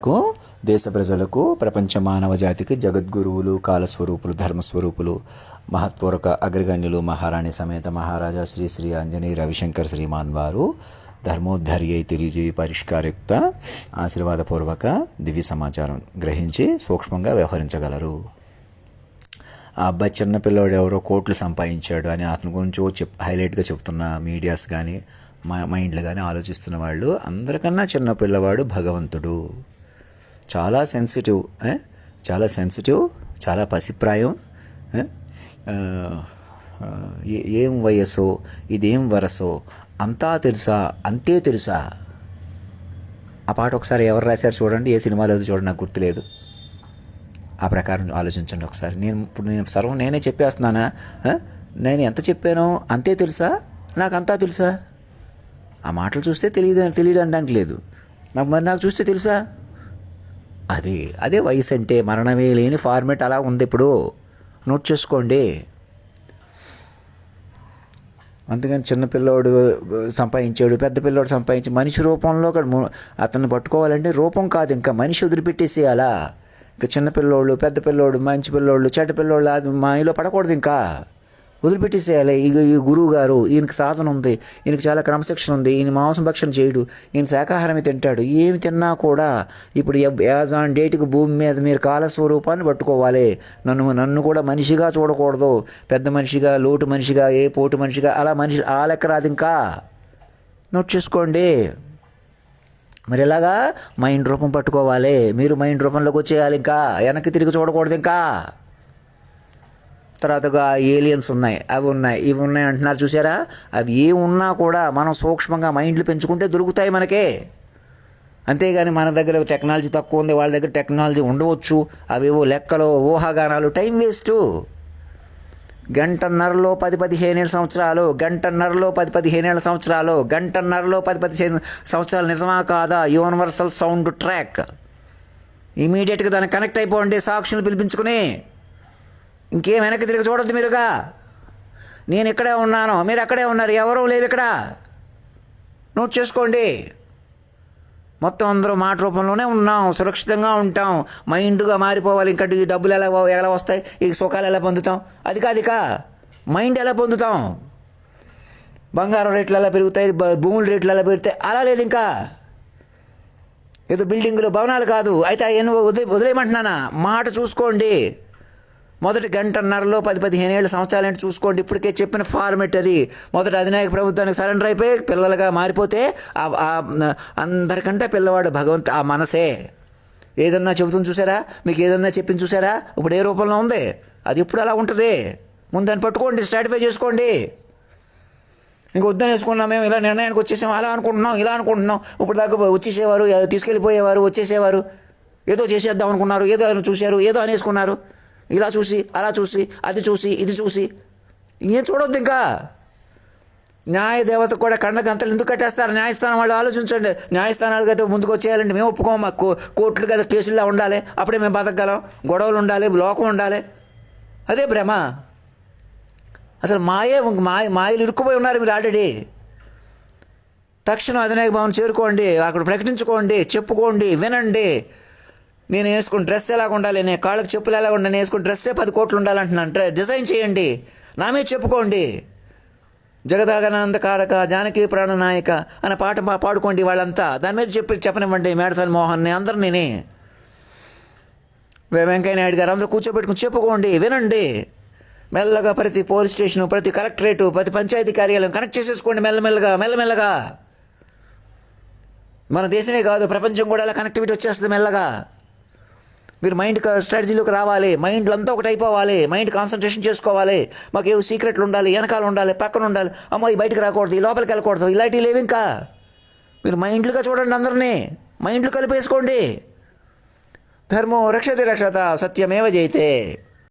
కు దేశ ప్రజలకు ప్రపంచ మానవ జాతికి జగద్గురువులు కాలస్వరూపులు ధర్మస్వరూపులు మహత్పూర్వక అగ్రగణ్యులు మహారాణి సమేత మహారాజా శ్రీ శ్రీ ఆంజనేయ రవిశంకర్ శ్రీమాన్ వారు ధర్మోద్ధర్యై తెలియజేయ పరిష్కారయుక్త ఆశీర్వాదపూర్వక దివ్య సమాచారం గ్రహించి సూక్ష్మంగా వ్యవహరించగలరు. ఆ అబ్బాయి చిన్నపిల్లవాడు ఎవరో కోట్లు సంపాదించాడు అని అతని గురించి హైలైట్గా చెప్తున్న మీడియాస్ కానీ మైండ్లు కానీ ఆలోచిస్తున్న వాళ్ళు అందరికన్నా చిన్న పిల్లవాడు భగవంతుడు. చాలా సెన్సిటివ్, చాలా పసిప్రాయం. ఏం వయస్సో ఇదేం వరసో అంతా తెలుసా అంతే తెలుసా. ఆ పాట ఒకసారి ఎవరు రాశారు చూడండి, ఏ సినిమాలో చూడండి, నాకు గుర్తులేదు. ఆ ప్రకారం ఆలోచించండి ఒకసారి. నేను సర్వం నేనే చెప్పేస్తున్నానా? నేను ఎంత చెప్పానో అంతే తెలుసా, నాకు అంతా తెలుసా. ఆ మాటలు చూస్తే తెలియదు అనడానికి లేదు, నాకు చూస్తే తెలుసా. అదే వయసు అంటే మరణమే లేని ఫార్మేట్ అలా ఉంది. ఇప్పుడు నోట్ చేసుకోండి. అందుకని చిన్నపిల్లోడు సంపాదించాడు, పెద్ద పిల్లోడు సంపాదించి మనిషి రూపంలో అతన్ని పట్టుకోవాలంటే రూపం కాదు, ఇంకా మనిషి వదిలిపెట్టేసేయాలా. ఇంకా చిన్నపిల్లోళ్ళు, పెద్ద పిల్లోడు, మంచి పిల్లోళ్ళు, చెడ్డ పిల్లోళ్ళు అది మాయలో పడకూడదు, ఇంకా వదిలిపెట్టేసేయాలి. ఈ గురువు గారు, ఈయనకి సాధన ఉంది, ఈయనకి చాలా క్రమశిక్షణ ఉంది, ఈయన మాంసం భక్షణ చేయడు, ఈయన శాకాహారమే తింటాడు. ఏమి తిన్నా కూడా ఇప్పుడు యాజ్ ఆన్ డేట్కి భూమి మీద మీరు కాలస్వరూపాన్ని పట్టుకోవాలి. నన్ను కూడా మనిషిగా చూడకూడదు, పెద్ద మనిషిగా, లోటు మనిషిగా, ఏ పోటు మనిషిగా, అలా మనిషి ఆ లెక్క రాదు. ఇంకా నోట్ చేసుకోండి. మరి ఎలాగా మైండ్ రూపం పట్టుకోవాలి, మీరు మైండ్ రూపంలోకి వచ్చేయాలి, ఇంకా వెనక్కి తిరిగి చూడకూడదు. ఇంకా తర్వాతగా ఏలియన్స్ ఉన్నాయి, అవి ఉన్నాయి, ఇవి ఉన్నాయి అంటున్నారు చూసారా. అవి ఏ ఉన్నా కూడా మనం సూక్ష్మంగా మైండ్లు పెంచుకుంటే దొరుకుతాయి మనకే. అంతేగాని మన దగ్గర టెక్నాలజీ తక్కువ ఉంది, వాళ్ళ దగ్గర టెక్నాలజీ ఉండవచ్చు, అవేవో లెక్కలు ఊహాగానాలు, టైం వేస్టు. గంటన్నరలో 10-15 సంవత్సరాలు, గంటన్నరలో 10-15 సంవత్సరాలు, గంటన్నరలో 10-15 సంవత్సరాలు నిజమా కాదా? Universal sound track. ఇమీడియట్గా దానికి కనెక్ట్ అయిపోండి, సాక్షులు పిలిపించుకుని. ఇంకేం వెనక్కి తిరిగి చూడొద్దు. మీరుగా నేను ఇక్కడే ఉన్నాను, మీరు అక్కడే ఉన్నారు, ఎవరూ లేవు ఇక్కడ. నోట్ చేసుకోండి. మొత్తం అందరూ మాట రూపంలోనే ఉన్నాం, సురక్షితంగా ఉంటాం. మైండ్గా మారిపోవాలి. ఇంకా డబ్బులు ఎలా వస్తాయి, ఈ సుఖాలు ఎలా పొందుతాం, అది కాదు. మైండ్ ఎలా పొందుతాం, బంగారం రేట్లు ఎలా పెరుగుతాయి, భూముల రేట్లు ఎలా పెరుగుతాయి, అలా లేదు. ఇంకా ఏదో బిల్డింగులు భవనాలు కాదు. అయితే అవన్నీ వదిలేయమంటున్నానా? మాట చూసుకోండి. మొదటి గంటన్నరలో 10-15 సంవత్సరాలు ఏంటి చూసుకోండి. ఇప్పటికే చెప్పిన ఫార్మెట్ అది. మొదట అధినాయక ప్రభుత్వానికి సరెండర్ అయిపోయి పిల్లలుగా మారిపోతే అందరికంటే పిల్లవాడు భగవంతు. ఆ మనసే ఏదన్నా చెబుతుంది చూసారా, మీకు ఏదన్నా చెప్పింది చూసారా, ఇప్పుడు ఏ రూపంలో ఉంది, అది ఇప్పుడు అలా ఉంటుంది. ముందు దాన్ని పట్టుకోండి, స్ట్రాటిఫై చేసుకోండి. ఇంక వద్దని వేసుకున్నాం, మేము ఇలా నిర్ణయానికి వచ్చేసాం, అలా అనుకుంటున్నాం, ఇలా అనుకుంటున్నాం. ఇప్పుడు దాకా వచ్చేసేవారు, తీసుకెళ్ళిపోయేవారు, వచ్చేసేవారు, ఏదో చేసేద్దాం అనుకున్నారు, ఏదో చూశారు, ఏదో అనేసుకున్నారు. ఇలా చూసి, అలా చూసి, అది చూసి, ఇది చూసి ఏం చూడొద్దు. ఇంకా న్యాయ దేవత కూడా గంటలు ఎందుకు కట్టేస్తారు? న్యాయస్థానం వాళ్ళు ఆలోచించండి. న్యాయస్థానాలు కదా ముందుకు వచ్చేయాలంటే మేము ఒప్పుకోము. మాకు కోర్టులు కదా కేసుల్లో ఉండాలి, అప్పుడే మేము బతకగలం. గొడవలు ఉండాలి, లోకం ఉండాలి. అదే భ్రమ. అసలు మాయలు ఇరుక్కుపోయి ఉన్నారు మీరు ఆల్రెడీ. తక్షణం అధినాయక భవన్ చేరుకోండి, అక్కడ ప్రకటించుకోండి, చెప్పుకోండి, వినండి. నేను వేసుకున్న డ్రెస్ ఎలాగ ఉండాలి, నేను కాళ్ళకి చెప్పులు ఎలాగ ఉండాలి, నేను వేసుకున్న డ్రెస్సే 10 కోట్లు ఉండాలంటున్నాను. డిజైన్ చేయండి, నా మీద చెప్పుకోండి. జగదాగనందకారక జానకి ప్రాణనాయక అనే పాట పాడుకోండి. వాళ్ళంతా దాని మీద చెప్పనివ్వండి. మేడసాని మోహన్ని, అందరినీ, వెంకయ్య నాయుడు గారు అందరూ కూర్చోబెట్టుకుని చెప్పుకోండి, వినండి. మెల్లగా ప్రతి పోలీస్ స్టేషను, ప్రతి కలెక్టరేటు, ప్రతి పంచాయతీ కార్యాలయం కనెక్ట్ చేసేసుకోండి. మెల్లమెల్లగా. మన దేశమే కాదు, ప్రపంచం కూడా అలా కనెక్టివిటీ వచ్చేస్తుంది మెల్లగా. మీరు మైండ్ స్ట్రాటజీలోకి రావాలి, మైండ్లో అంతా ఒకటి అయిపోవాలి, మైండ్ కాన్సన్ట్రేషన్ చేసుకోవాలి. మాకు ఏవో సీక్రెట్లు ఉండాలి, వెనకాల ఉండాలి, పక్కన ఉండాలి, అమ్మో ఈ బయటకు రాకూడదు, ఈ లోపలికి వెళ్ళకూడదు, ఇలాంటివి లేవు. ఇంకా మీరు మైండ్లుగా చూడండి, అందరినీ మైండ్లు కలిపేసుకోండి. ధర్మో రక్షతి రక్షత సత్యమేవ జయతే.